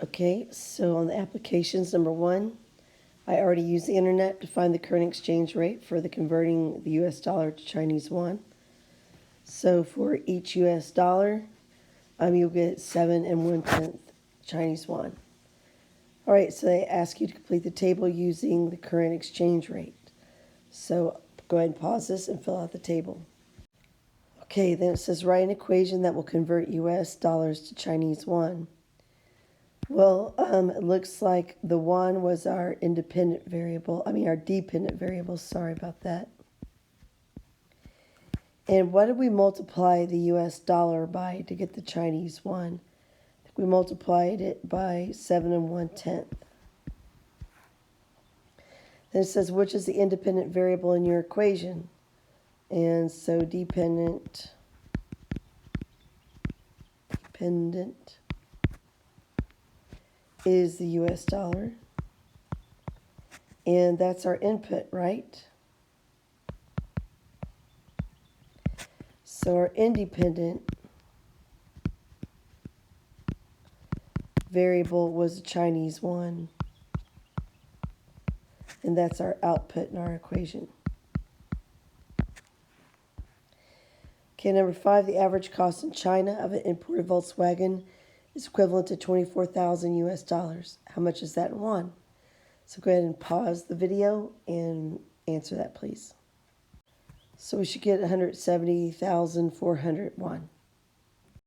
Okay, so on the applications, number one, I already used the internet to find the current exchange rate for the converting the US dollar to Chinese yuan. So for each US dollar, you'll get 7 1/10 Chinese yuan. All right, so they ask you to complete the table using the current exchange rate. So go ahead and pause this and fill out the table. Okay, then it says write an equation that will convert US dollars to Chinese yuan. Well, it looks like the yuan was our our dependent variable, sorry about that. And what did we multiply the US dollar by to get the Chinese yuan? I think we multiplied it by 7 1/10. Then it says, which is the independent variable in your equation? And so dependent is the US dollar. And that's our input, right? So our independent variable was the Chinese yuan. And that's our output in our equation. Okay, number 5, the average cost in China of an imported Volkswagen is equivalent to 24,000 US dollars. How much is that in yuan? So go ahead and pause the video and answer that, please. So we should get 170,400 yuan.